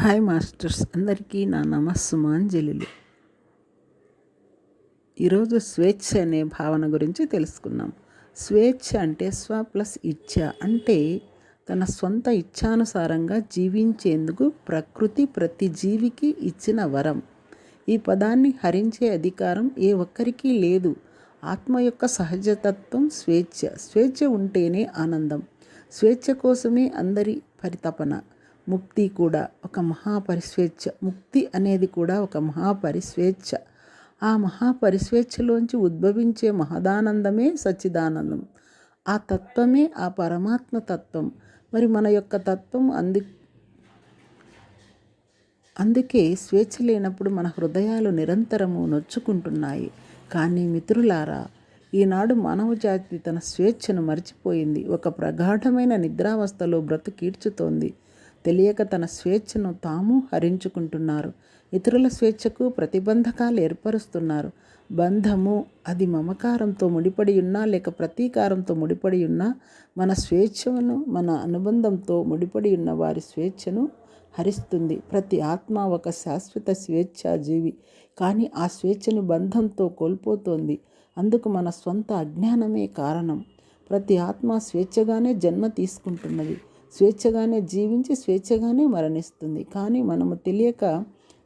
Hi masters, అందరికీ నా నమస్సుమాంజలిలు. ఈరోజు స్వేచ్ఛ అనే భావన గురించి తెలుసుకున్నాం. స్వేచ్ఛ అంటే స్వ ప్లస్ ఇచ్ఛ, అంటే తన సొంత ఇచ్ఛానుసారంగా జీవించేందుకు ప్రకృతి ప్రతి జీవికి ఇచ్చిన వరం. ఈ పదాన్ని హరించే అధికారం ఏ ఒక్కరికి లేదు. ఆత్మ యొక్క సహజతత్వం స్వేచ్ఛ. స్వేచ్ఛ ఉంటేనే ఆనందం. స్వేచ్ఛ కోసమే అందరి పరితపన. ముక్తి కూడా ఒక మహాపరిస్వేచ్ఛ. ముక్తి అనేది కూడా ఒక మహాపరిస్వేచ్ఛ. ఆ మహాపరిస్వేచ్ఛలోంచి ఉద్భవించే మహదానందమే సచ్చిదానందం. ఆ తత్వమే ఆ పరమాత్మ తత్వం. మరి మన యొక్క తత్వం అందుకే స్వేచ్ఛ లేనప్పుడు మన హృదయాలు నిరంతరము నొచ్చుకుంటున్నాయి. కానీ మిత్రులారా, ఈనాడు మానవజాతి తన స్వేచ్ఛను మర్చిపోయింది. ఒక ప్రగాఢమైన నిద్రావస్థలో బ్రతుకీడ్చుతోంది. తెలియక తన స్వేచ్ఛను తాము హరించుకుంటున్నారు. ఇతరుల స్వేచ్ఛకు ప్రతిబంధకాలు ఏర్పరుస్తున్నారు. బంధము అది మమకారంతో ముడిపడి ఉన్నా లేక ప్రతీకారంతో ముడిపడి ఉన్నా మన స్వేచ్ఛను, మన అనుబంధంతో ముడిపడి ఉన్న వారి స్వేచ్ఛను హరిస్తుంది. ప్రతి ఆత్మ ఒక శాశ్వత స్వేచ్ఛా జీవి, కానీ ఆ స్వేచ్ఛను బంధంతో కోల్పోతోంది. అందుకు మన సొంత అజ్ఞానమే కారణం. ప్రతి ఆత్మ స్వేచ్ఛగానే జన్మ తీసుకుంటున్నది, స్వేచ్ఛగానే జీవించి స్వేచ్ఛగానే మరణిస్తుంది. కానీ మనము తెలియక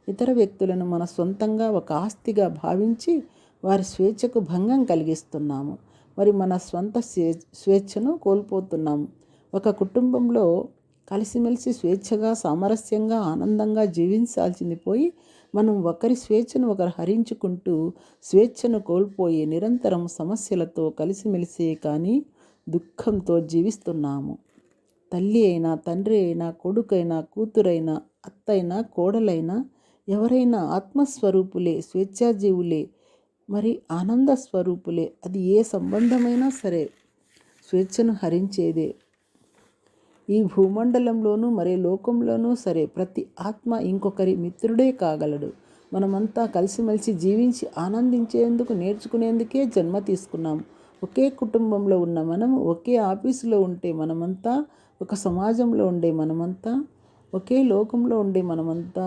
ఇతర వ్యక్తులను మన సొంతంగా ఒక ఆస్తిగా భావించి వారి స్వేచ్ఛకు భంగం కలిగిస్తున్నాము. మరి మన స్వంత స్వేచ్ఛను కోల్పోతున్నాము. ఒక కుటుంబంలో కలిసిమెలిసి స్వేచ్ఛగా, సామరస్యంగా, ఆనందంగా జీవించాల్సింది పోయి మనం ఒకరి స్వేచ్ఛను ఒకరు హరించుకుంటూ స్వేచ్ఛను కోల్పోయి నిరంతరం సమస్యలతో కలిసిమెలిసి కానీ దుఃఖంతో జీవిస్తున్నాము. తల్లి అయినా, తండ్రి అయినా, కొడుకైనా, కూతురైనా, అత్తైనా, కోడలైనా ఎవరైనా ఆత్మస్వరూపులే, స్వేచ్ఛాజీవులే, మరి ఆనంద స్వరూపులే. అది ఏ సంబంధమైనా సరే స్వేచ్ఛను హరించేదే. ఈ భూమండలంలోనూ మరే లోకంలోనూ సరే ప్రతి ఆత్మ ఇంకొకరి మిత్రుడే కాగలడు. మనమంతా కలిసిమెలిసి జీవించి ఆనందించేందుకు, నేర్చుకునేందుకే జన్మ తీసుకున్నాము. ఒకే కుటుంబంలో ఉన్న మనము, ఒకే ఆఫీసులో ఉంటే మనమంతా, ఒక సమాజంలో ఉండే మనమంతా, ఒకే లోకంలో ఉండే మనమంతా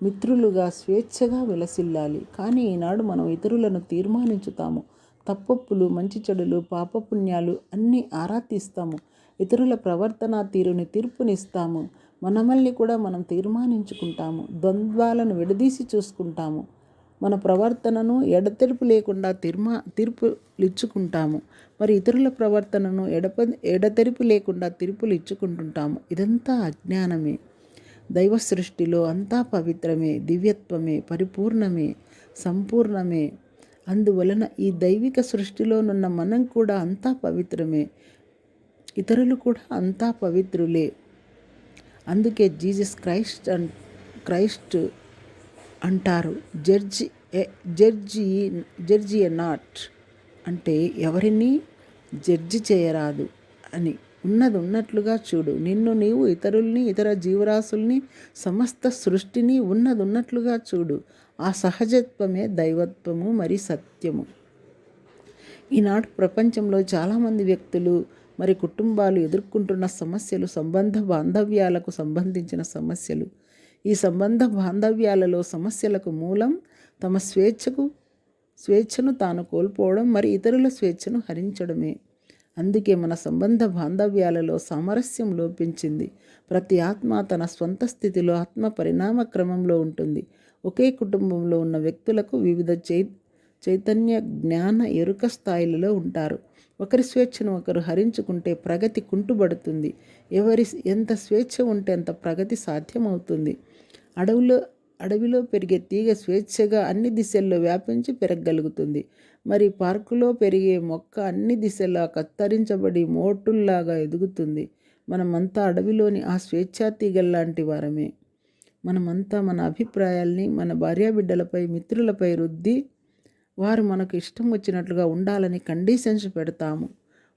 మిత్రులుగా స్వేచ్ఛగా విలసిల్లాలి. కానీ ఈనాడు మనం ఇతరులను తీర్మానించుతాము. తప్పొప్పులు, మంచి చెడులు, పాపపుణ్యాలు అన్నీ ఆరా తీస్తాము. ఇతరుల ప్రవర్తన తీరుని తీర్పునిస్తాము. మనమల్ని కూడా మనం తీర్మానించుకుంటాము. ద్వంద్వాలను విడదీసి చూసుకుంటాము. మన ప్రవర్తనను ఎడతెరిపి లేకుండా తీర్పులు ఇచ్చుకుంటాము. మరి ఇతరుల ప్రవర్తనను ఎడతెరిపి లేకుండా తీర్పులు ఇచ్చుకుంటుంటాము. ఇదంతా అజ్ఞానమే. దైవ సృష్టిలో అంతా పవిత్రమే, దివ్యత్వమే, పరిపూర్ణమే, సంపూర్ణమే. అందువలన ఈ దైవిక సృష్టిలోనున్న మనం కూడా అంతా పవిత్రమే, ఇతరులు కూడా అంతా పవిత్రులే. అందుకే జీసస్ క్రైస్ట్ అంటారు, జడ్జి ఎ నాట్, అంటే ఎవరిని జడ్జి చేయరాదు అని. ఉన్నది ఉన్నట్లుగా చూడు. నిన్ను నీవు, ఇతరుల్ని, ఇతర జీవరాశుల్ని, సమస్త సృష్టిని ఉన్నది ఉన్నట్లుగా చూడు. ఆ సహజత్వమే దైవత్వము, మరి సత్యము. ఈనాడు ప్రపంచంలో చాలామంది వ్యక్తులు మరి కుటుంబాలు ఎదుర్కొంటున్న సమస్యలు సంబంధ బాంధవ్యాలకు సంబంధించిన సమస్యలు. ఈ సంబంధ బాంధవ్యాలలో సమస్యలకు మూలం తమ స్వేచ్ఛను తాను కోల్పోవడం, మరి ఇతరుల స్వేచ్ఛను హరించడమే. అందుకే మన సంబంధ బాంధవ్యాలలో సామరస్యం లోపించింది. ప్రతి ఆత్మ తన స్వంత స్థితిలో ఆత్మ పరిణామ క్రమంలో ఉంటుంది. ఒకే కుటుంబంలో ఉన్న వ్యక్తులకు వివిధ చైతన్య, జ్ఞాన, ఎరుక స్థాయిలలో ఉంటారు. ఒకరి స్వేచ్ఛను ఒకరు హరించుకుంటే ప్రగతి కుంటుబడుతుంది. ఎంత స్వేచ్ఛ ఉంటే అంత ప్రగతి సాధ్యమవుతుంది. అడవిలో పెరిగే తీగ స్వేచ్ఛగా అన్ని దిశల్లో వ్యాపించి పెరగగలుగుతుంది. మరి పార్కులో పెరిగే మొక్క అన్ని దిశలా కత్తిరించబడి మోటుల్లాగా ఎదుగుతుంది. మనమంతా అడవిలోని ఆ స్వేచ్ఛా తీగల్లాంటి వారమే. మనమంతా మన అభిప్రాయాల్ని మన భార్యాబిడ్డలపై, మిత్రులపై రుద్ది వారు మనకు ఇష్టం వచ్చినట్లుగా ఉండాలని కండిషన్స్ పెడతాము.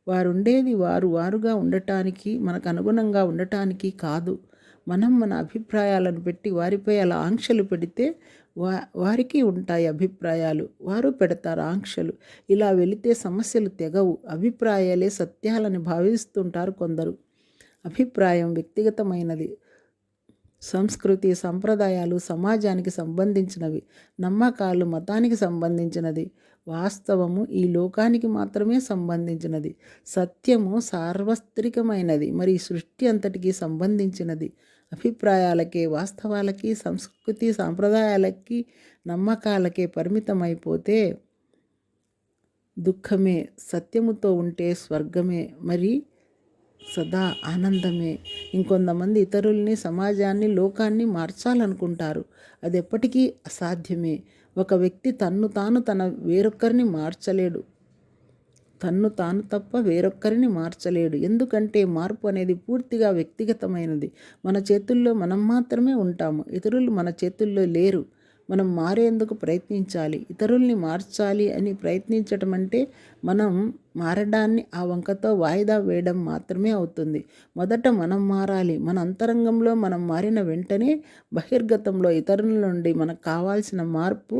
వారుండేది వారుగా ఉండటానికి, మనకు అనుగుణంగా ఉండటానికి కాదు. మనం మన అభిప్రాయాలను పెట్టి వారిపై అలా ఆంక్షలు పెడితే వారికి ఉంటాయి అభిప్రాయాలు, వారు పెడతారు ఆంక్షలు. ఇలా వెళితే సమస్యలు తెగవు. అభిప్రాయాలే సత్యాలని భావిస్తుంటారు కొందరు. అభిప్రాయం వ్యక్తిగతమైనది. సంస్కృతి, సంప్రదాయాలు సమాజానికి సంబంధించినవి, నమ్మకాలు మతానికి సంబంధించినది, వాస్తవము ఈ లోకానికి మాత్రమే సంబంధించినది, సత్యము సార్వత్రికమైనది, మరి సృష్టి అంతటికి సంబంధించినది. అభిప్రాయాలకే, వాస్తవాలకి, సంస్కృతి సాంప్రదాయాలకి, నమ్మకాలకే పరిమితమైపోతే దుఃఖమే, సత్యముతో ఉంటే స్వర్గమే, మరి సదా ఆనందమే. ఇంకొంతమంది ఇతరుల్ని, సమాజాన్ని, లోకాన్ని మార్చాలనుకుంటారు. అది ఎప్పటికీ అసాధ్యమే. ఒక వ్యక్తి తన వేరొక్కరిని మార్చలేడు. తన్ను తాను తప్ప వేరొక్కరిని మార్చలేడు. ఎందుకంటే మార్పు అనేది పూర్తిగా వ్యక్తిగతమైనది. మన చేతుల్లో మనం మాత్రమే ఉంటాము. ఇతరులు మన చేతుల్లో లేరు. మనం మారేందుకు ప్రయత్నించాలి. ఇతరుల్ని మార్చాలి అని ప్రయత్నించటం అంటే మనం మారడాన్ని ఆ వంకతో వాయిదా వేయడం మాత్రమే అవుతుంది. మొదట మనం మారాలి. మన అంతరంగంలో మనం మారిన వెంటనే బహిర్గతంలో ఇతరుల నుండి మనకు కావాల్సిన మార్పు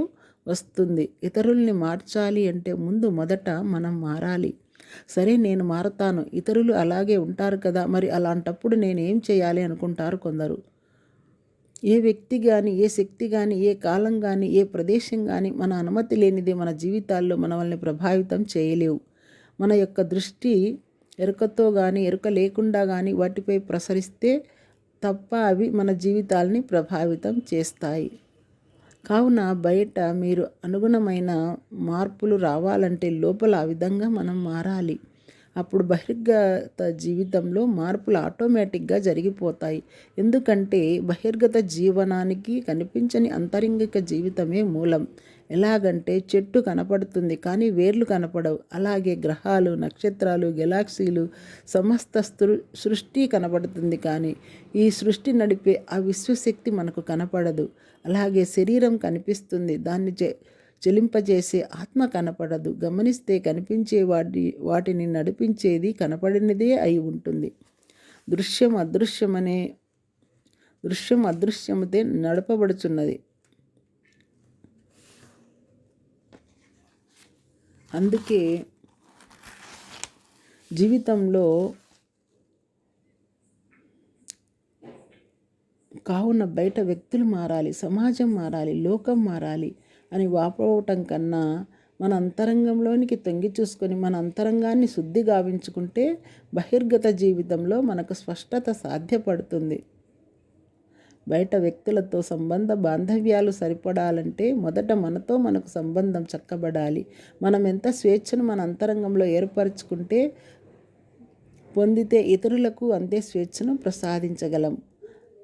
వస్తుంది. ఇతరుల్ని మార్చాలి అంటే ముందు మొదట మనం మారాలి. సరే, నేను మారతాను, ఇతరులు అలాగే ఉంటారు కదా, మరి అలాంటప్పుడు నేనేం చేయాలి అనుకుంటారు కొందరు. ఏ వ్యక్తి కానీ, ఏ శక్తి కానీ, ఏ కాలం కానీ, ఏ ప్రదేశం కానీ మన అనుమతి లేనిది మన జీవితాల్లో మనల్ని ప్రభావితం చేయలేవు. మన యొక్క దృష్టి ఎరుకతో కానీ, ఎరుక లేకుండా కానీ వాటిపై ప్రసరిస్తే తప్ప అవి మన జీవితాలని ప్రభావితం చేస్తాయి. కావున బయట మీరు అనుగుణమైన మార్పులు రావాలంటే లోపల ఆ విధంగా మనం మారాలి. అప్పుడు బహిర్గత జీవితంలో మార్పులు ఆటోమేటిక్గా జరిగిపోతాయి. ఎందుకంటే బహిర్గత జీవనానికి కనిపించని అంతరంగిక జీవితమే మూలం. ఎలాగంటే చెట్టు కనపడుతుంది కానీ వేర్లు కనపడవు. అలాగే గ్రహాలు, నక్షత్రాలు, గెలాక్సీలు, సమస్త సృష్టి కనపడుతుంది కానీ ఈ సృష్టి నడిపే ఆ విశ్వశక్తి మనకు కనపడదు. అలాగే శరీరం కనిపిస్తుంది, దాన్ని చెలింపజేసే ఆత్మ కనపడదు. గమనిస్తే కనిపించే వాటిని నడిపించేది కనపడినదే అయి ఉంటుంది. దృశ్యం అదృశ్యమతే నడపబడుచున్నది. అందుకే జీవితంలో కావున బయట వ్యక్తులు మారాలి, సమాజం మారాలి, లోకం మారాలి అని వాపోవటం కన్నా మన అంతరంగంలోనికి తొంగి చూసుకొని మన అంతరంగాన్ని శుద్ధి గావించుకుంటే బహిర్గత జీవితంలో మనకు స్పష్టత సాధ్యపడుతుంది. బయట వ్యక్తులతో సంబంధ బాంధవ్యాలు సరిపడాలంటే మొదట మనతో మనకు సంబంధం చక్కబడాలి. మనం ఎంత స్వేచ్ఛను మన అంతరంగంలో ఏర్పరచుకుంటే పొందితే ఇతరులకు అంతే స్వేచ్ఛను ప్రసాదించగలం.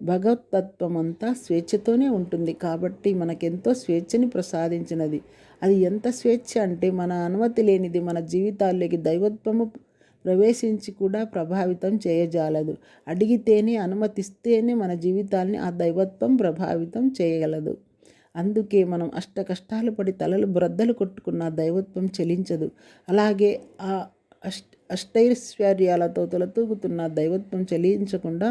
భగవతత్వం అంతా స్వేచ్ఛతోనే ఉంటుంది కాబట్టి మనకెంతో స్వేచ్ఛని ప్రసాదించినది. అది ఎంత స్వేచ్ఛ అంటే మన అనుమతి లేనిది మన జీవితాల్లోకి దైవత్వము ప్రవేశించి కూడా ప్రభావితం చేయజాలదు. అడిగితేనే, అనుమతిస్తేనే మన జీవితాల్ని ఆ దైవత్వం ప్రభావితం చేయగలదు. అందుకే మనం అష్ట కష్టాలు పడి తలలు బ్రద్దలు కొట్టుకున్న దైవత్వం చెలించదు. అలాగే ఆ అష్టైశ్వర్యాలతో తొలతూగుతున్న దైవత్వం చెలించకుండా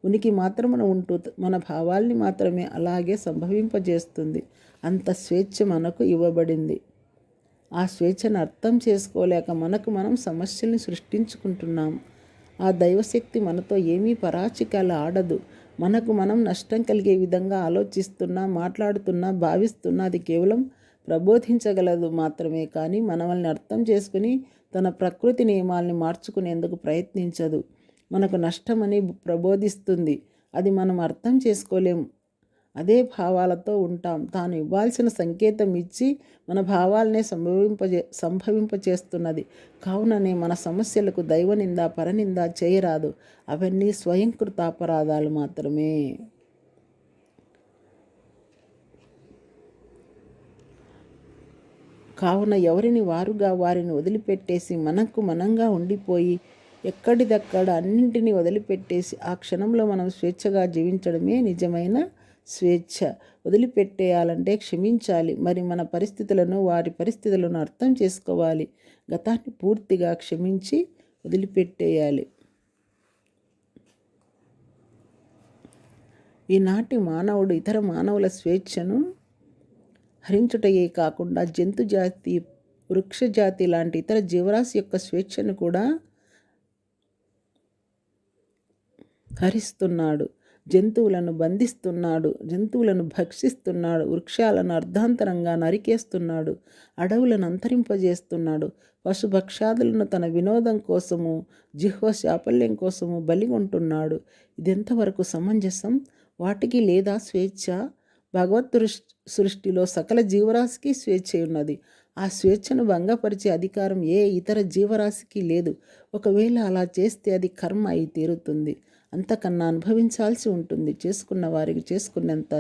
ఉనికి మాత్రమున ఉంటూ మన భావాల్ని మాత్రమే అలాగే సంభవింపజేస్తుంది. అంత స్వేచ్ఛ మనకు ఇవ్వబడింది. ఆ స్వేచ్ఛను అర్థం చేసుకోలేక మనం సమస్యల్ని సృష్టించుకుంటున్నాం. ఆ దైవశక్తి మనతో ఏమీ పరాచికాలు ఆడదు. మనం నష్టం కలిగే విధంగా ఆలోచిస్తున్నా, మాట్లాడుతున్నా, భావిస్తున్నా అది కేవలం ప్రబోధించగలదు మాత్రమే కానీ మనల్ని అర్థం చేసుకుని తన ప్రకృతి నియమాల్ని మార్చుకునేందుకు ప్రయత్నించదు. మనకు నష్టమని ప్రబోధిస్తుంది. అది మనం అర్థం చేసుకోలేము. అదే భావాలతో ఉంటాం. తాను ఇవ్వాల్సిన సంకేతం ఇచ్చి మన భావాలనే సంభవింపచేస్తున్నది. కావుననే మన సమస్యలకు దైవనింద, పరనింద చేయరాదు. అవన్నీ స్వయంకృతాపరాధాలు మాత్రమే. కావున ఎవరిని వారుగా వారిని వదిలిపెట్టేసి మనంగా ఉండిపోయి ఎక్కడిదక్కడ అన్నింటినీ వదిలిపెట్టేసి ఆ క్షణంలో మనం స్వేచ్ఛగా జీవించడమే నిజమైన స్వేచ్ఛ. వదిలిపెట్టేయాలంటే క్షమించాలి. మరి మన పరిస్థితులను, వారి పరిస్థితులను అర్థం చేసుకోవాలి. గతాన్ని పూర్తిగా క్షమించి వదిలిపెట్టేయాలి. ఈనాటి మానవుడు ఇతర మానవుల స్వేచ్ఛను హరించుటయే కాకుండా జంతుజాతి, వృక్షజాతి లాంటి ఇతర జీవరాశి యొక్క స్వేచ్ఛను కూడా హరిస్తున్నాడు. జంతువులను బంధిస్తున్నాడు, జంతువులను భక్షిస్తున్నాడు, వృక్షాలను అర్ధాంతరంగా నరికేస్తున్నాడు, అడవులను అంతరింపజేస్తున్నాడు, పశుభక్షాదులను తన వినోదం కోసము, జిహ్వ శాపల్యం కోసము బలిగొంటున్నాడు. ఇదెంతవరకు సమంజసం? వాటికి లేదా స్వేచ్ఛ? భగవత్ సృష్టిలో సకల జీవరాశికి స్వేచ్ఛ ఉన్నది. ఆ స్వేచ్ఛను భంగపరిచే అధికారం ఏ ఇతర జీవరాశికి లేదు. ఒకవేళ అలా చేస్తే అది కర్మ అయి తీరుతుంది. అంతకన్నా అనుభవించాల్సి ఉంటుంది. చేసుకున్న వారికి చేసుకున్నంత,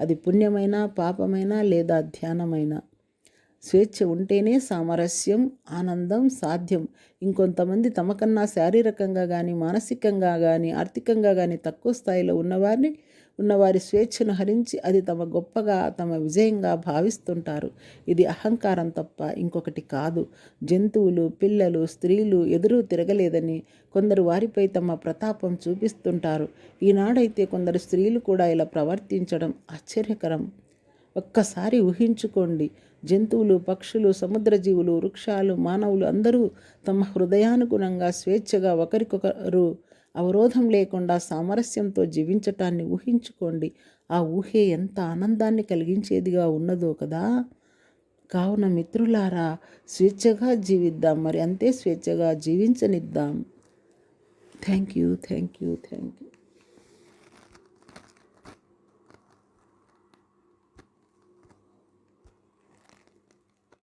అది పుణ్యమైనా పాపమైనా లేదా ధ్యానమైనా. స్వేచ్ఛ ఉంటేనే సామరస్యం, ఆనందం సాధ్యం. ఇంకొంతమంది తమకన్నా శారీరకంగా కానీ, మానసికంగా కానీ, ఆర్థికంగా కానీ తక్కువ స్థాయిలో ఉన్నవారి స్వేచ్ఛను హరించి అది తమ గొప్పగా, తమ విజయంగా భావిస్తుంటారు. ఇది అహంకారం తప్ప ఇంకొకటి కాదు. జంతువులు, పిల్లలు, స్త్రీలు ఎదురు తిరగలేదని కొందరు వారిపై తమ ప్రతాపం చూపిస్తుంటారు. ఈనాడైతే కొందరు స్త్రీలు కూడా ఇలా ప్రవర్తించడం ఆశ్చర్యకరం. ఒక్కసారి ఊహించుకోండి. జంతువులు, పక్షులు, సముద్రజీవులు, వృక్షాలు, మానవులు అందరూ తమ హృదయానుగుణంగా స్వేచ్ఛగా ఒకరికొకరు అవరోధం లేకుండా సామరస్యంతో జీవించటాన్ని ఊహించుకోండి. ఆ ఊహే ఎంత ఆనందాన్ని కలిగించేదిగా ఉన్నదో కదా. కావున మిత్రులారా, స్వేచ్ఛగా జీవిద్దాం, మరి అంతే స్వేచ్ఛగా జీవించనిద్దాం. Thank you.